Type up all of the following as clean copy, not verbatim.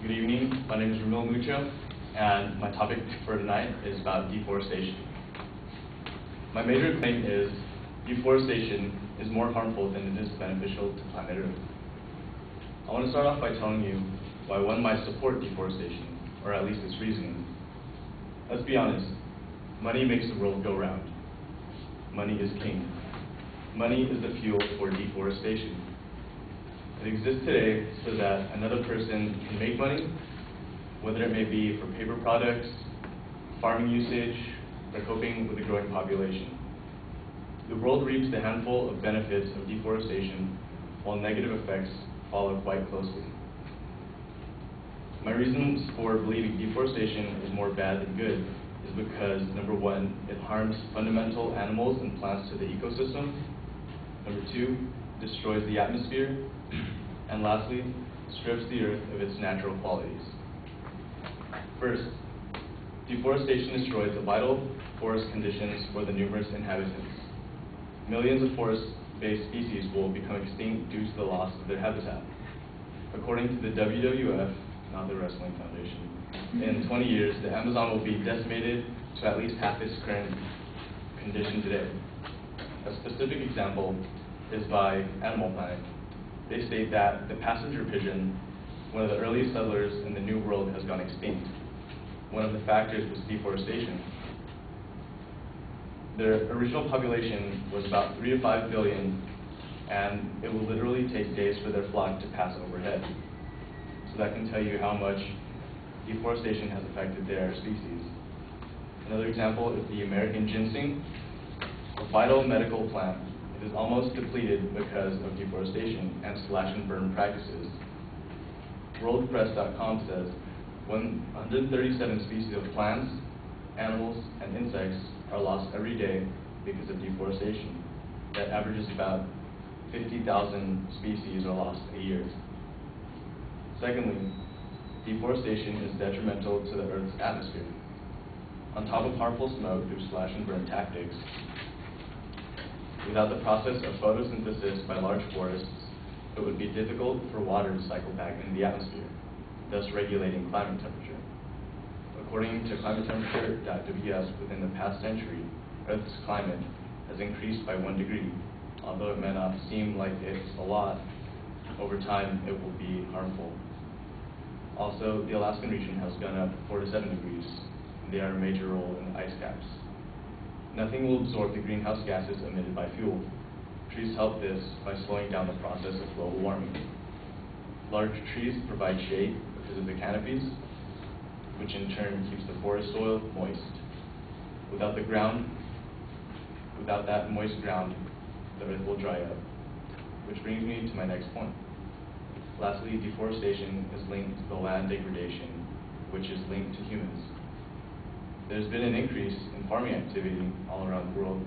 Good evening. My name is Ramil and my topic for tonight is about deforestation. My major claim is deforestation is more harmful than it is beneficial to planet Earth. I want to start off by telling you why one might support deforestation, or at least its reasoning. Let's be honest, money makes the world go round. Money is king. Money is the fuel for deforestation. It exists today so that another person can make money, whether it may be for paper products, farming usage, or coping with a growing population. The world reaps the handful of benefits of deforestation, while negative effects follow quite closely. My reasons for believing deforestation is more bad than good is because, number one, it harms fundamental animals and plants to the ecosystem. Number two, destroys the atmosphere. And lastly, strips the earth of its natural qualities. First, deforestation destroys the vital forest conditions for the numerous inhabitants. Millions of forest-based species will become extinct due to the loss of their habitat. According to the WWF, not the Wrestling Foundation, in 20 years, the Amazon will be decimated to at least half its current condition today. A specific example is by Animal Planet. They state that the passenger pigeon, one of the earliest settlers in the New World, has gone extinct. One of the factors was deforestation. Their original population was about 3 to 5 billion, and it will literally take days for their flock to pass overhead. So that can tell you how much deforestation has affected their species. Another example is the American ginseng, a vital medical plant. It is almost depleted because of deforestation and slash and burn practices. WorldPress.com says 137 species of plants, animals, and insects are lost every day because of deforestation. That averages about 50,000 species are lost a year. Secondly, deforestation is detrimental to the Earth's atmosphere. On top of harmful smoke through slash and burn tactics, without the process of photosynthesis by large forests, it would be difficult for water to cycle back into the atmosphere, thus regulating climate temperature. According to climatetemperature.ws, within the past century, Earth's climate has increased by 1 degree. Although it may not seem like it's a lot, over time it will be harmful. Also, the Alaskan region has gone up 4 to 7 degrees, and they are a major role in the ice caps. Nothing will absorb the greenhouse gases emitted by fuel. Trees help this by slowing down the process of global warming. Large trees provide shade because of the canopies, which in turn keeps the forest soil moist. Without that moist ground, the earth will dry up. Which brings me to my next point. Lastly, deforestation is linked to the land degradation, which is linked to humans. There's been an increase in farming activity all around the world,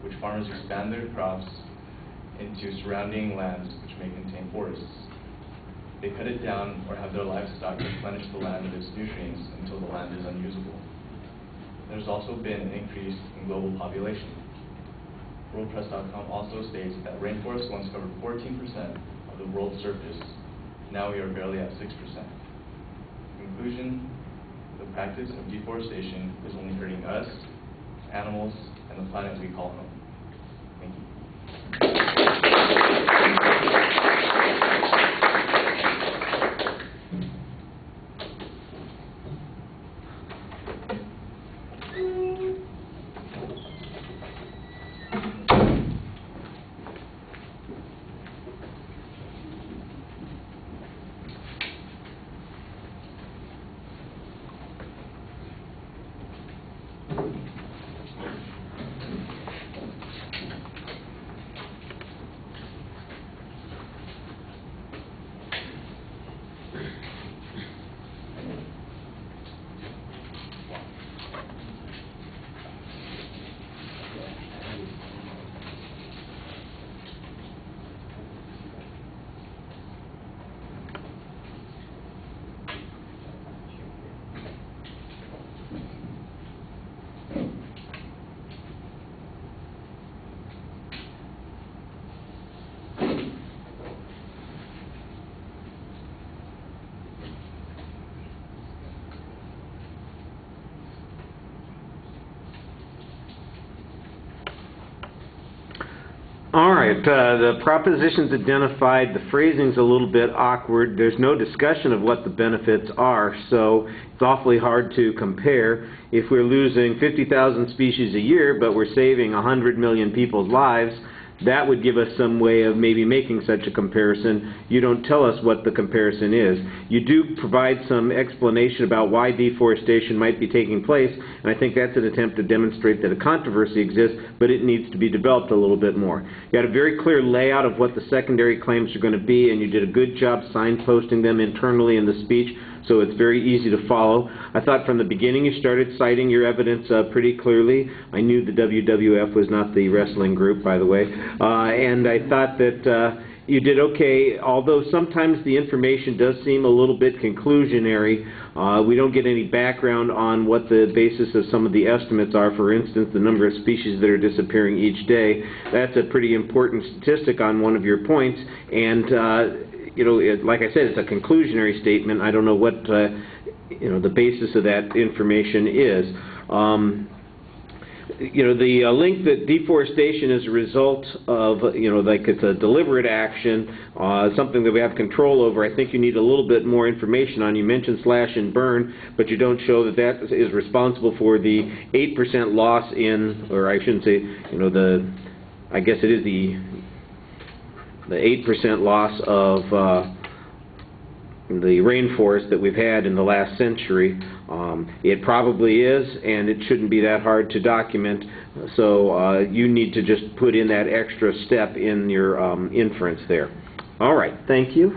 which farmers expand their crops into surrounding lands which may contain forests. They cut it down or have their livestock replenish the land of its nutrients until the land is unusable. There's also been an increase in global population. WorldPress.com also states that rainforests once covered 14% of the world's surface. Now we are barely at 6%. In conclusion, the practice of deforestation is only hurting us, animals, and the planet we call home. Thank you. right, the propositions identified, the phrasing's a little bit awkward. There's no discussion of what the benefits are, so it's awfully hard to compare. If we're losing 50,000 species a year, but we're saving 100 million people's lives, that would give us some way of maybe making such a comparison. You don't tell us what the comparison is. You do provide some explanation about why deforestation might be taking place, and I think that's an attempt to demonstrate that a controversy exists, but it needs to be developed a little bit more. You had a very clear layout of what the secondary claims are going to be, and you did a good job signposting them internally in the speech, so it's very easy to follow. I thought from the beginning you started citing your evidence pretty clearly. I knew the WWF was not the wrestling group, by the way, and I thought that you did okay, although sometimes the information does seem a little bit conclusionary. We don't get any background on what the basis of some of the estimates are. For instance, the number of species that are disappearing each day. That's a pretty important statistic on one of your points, and you know, like I said, it's a conclusionary statement. I don't know what you know, the basis of that information is. You know, the link that deforestation is a result of, you know, like it's a deliberate action, something that we have control over, I think you need a little bit more information on. You mentioned slash and burn, but you don't show that that is responsible for the 8% loss in, or I shouldn't say, you know, I guess it is the 8% loss of the rainforest that we've had in the last century. It probably is, and it shouldn't be that hard to document, so you need to just put in that extra step in your inference there. All right, thank you.